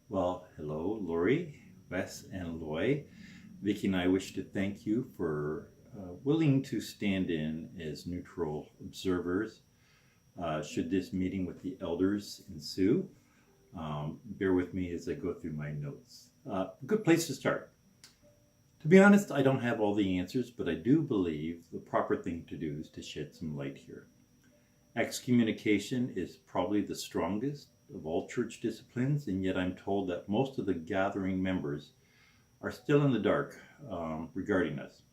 Well, hello, Lori, Wes, and Loy. Vicky and I wish to thank you for willing to stand in as neutral observers should this meeting with the elders ensue. Bear with me as I go through my notes. Good place to start. To be honest, I don't have all the answers, but I do believe the proper thing to do is to shed some light here. Excommunication is probably the strongest of all church disciplines, and yet I'm told that most of the gathering members are still in the dark regarding us.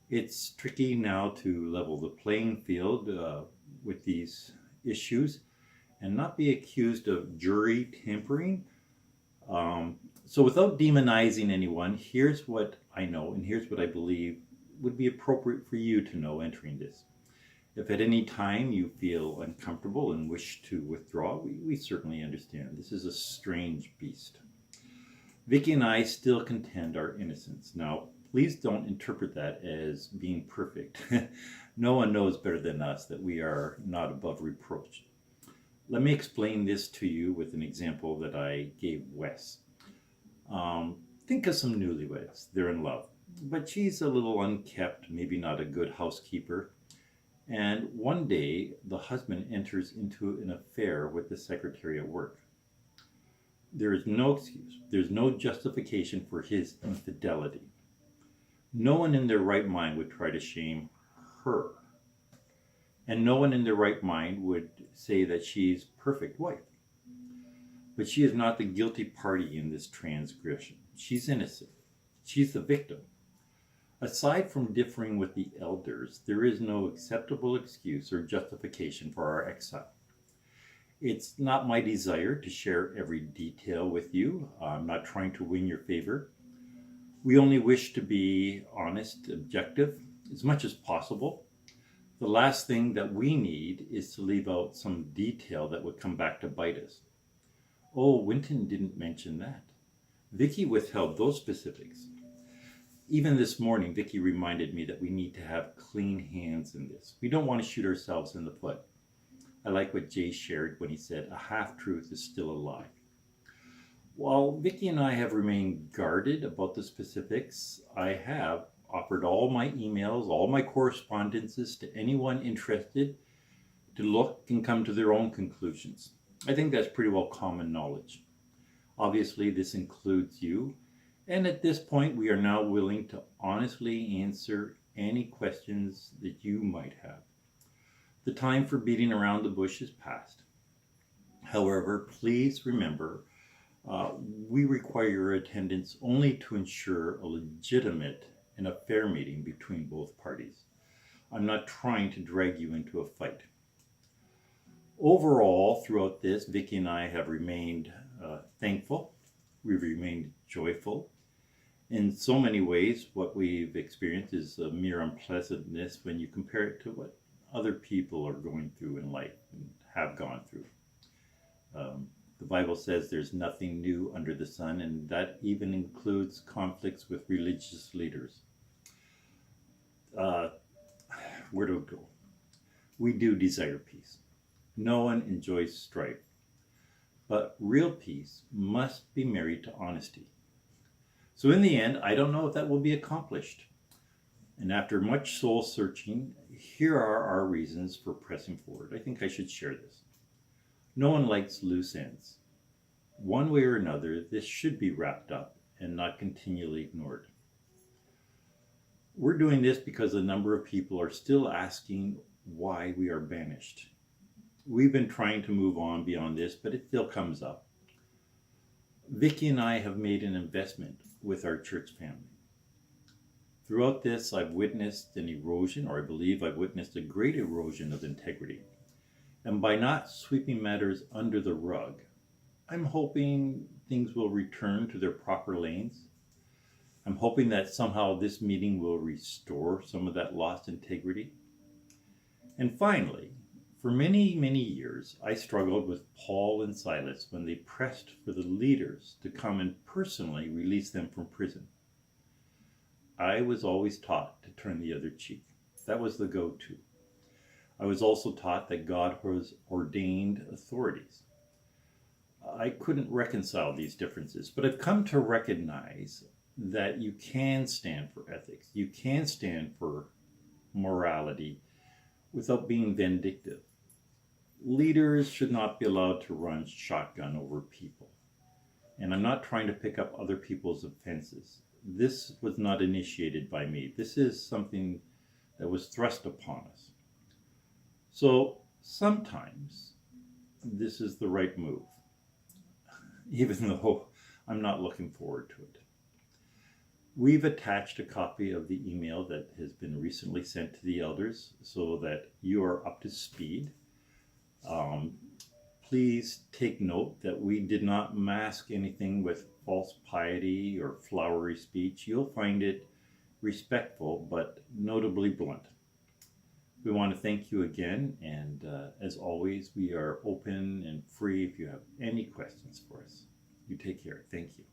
It's tricky now to level the playing field with these issues and not be accused of jury tampering. So without demonizing anyone, here's what I know and here's what I believe would be appropriate for you to know entering this. If at any time you feel uncomfortable and wish to withdraw, we certainly understand. This is a strange beast. Vicky and I still contend our innocence. Now, please don't interpret that as being perfect. No one knows better than us that we are not above reproach. Let me explain this to you with an example that I gave Wes. Think of some newlyweds. They're in love, but she's a little unkept, maybe not a good housekeeper. And one day, the husband enters into an affair with the secretary at work. There is no excuse. There's no justification for his infidelity. No one in their right mind would try to shame her. And no one in their right mind would say that she's a perfect wife. But she is not the guilty party in this transgression. She's innocent. She's the victim. Aside from differing with the elders, there is no acceptable excuse or justification for our exile. It's not my desire to share every detail with you. I'm not trying to win your favor. We only wish to be honest, objective, as much as possible. The last thing that we need is to leave out some detail that would come back to bite us. Oh, Winton didn't mention that. Vicky withheld those specifics. Even this morning, Vicky reminded me that we need to have clean hands in this. We don't want to shoot ourselves in the foot. I like what Jay shared when he said, a half-truth is still a lie. While Vicky and I have remained guarded about the specifics, I have offered all my emails, all my correspondences to anyone interested to look and come to their own conclusions. I think that's pretty well common knowledge. Obviously, this includes you. And at this point, we are now willing to honestly answer any questions that you might have. The time for beating around the bush is past. However, please remember, we require your attendance only to ensure a legitimate and a fair meeting between both parties. I'm not trying to drag you into a fight. Overall, throughout this, Vicky and I have remained thankful. We've remained joyful. In so many ways, what we've experienced is a mere unpleasantness when you compare it to what other people are going through in life and have gone through. The Bible says there's nothing new under the sun, and that even includes conflicts with religious leaders. Where to go? We do desire peace. No one enjoys strife. But real peace must be married to honesty. So in the end, I don't know if that will be accomplished. And after much soul searching, here are our reasons for pressing forward. I think I should share this. No one likes loose ends. One way or another, this should be wrapped up and not continually ignored. We're doing this because a number of people are still asking why we are banished. We've been trying to move on beyond this, but it still comes up. Vicky and I have made an investment with our church family. Throughout this, I've witnessed an erosion, or I believe I've witnessed a great erosion of integrity. And by not sweeping matters under the rug, I'm hoping things will return to their proper lanes. I'm hoping that somehow this meeting will restore some of that lost integrity. And finally, for many, many years, I struggled with Paul and Silas when they pressed for the leaders to come and personally release them from prison. I was always taught to turn the other cheek. That was the go-to. I was also taught that God has ordained authorities. I couldn't reconcile these differences, but I've come to recognize that you can stand for ethics, you can stand for morality without being vindictive. Leaders should not be allowed to run shotgun over people. And I'm not trying to pick up other people's offenses. This was not initiated by me. This is something that was thrust upon us. So sometimes this is the right move, even though I'm not looking forward to it. We've attached a copy of the email that has been recently sent to the elders so that you are up to speed. Please take note that we did not mask anything with false piety or flowery speech. You'll find it respectful, but notably blunt. We want to thank you again, and as always, we are open and free if you have any questions for us. You take care. Thank you.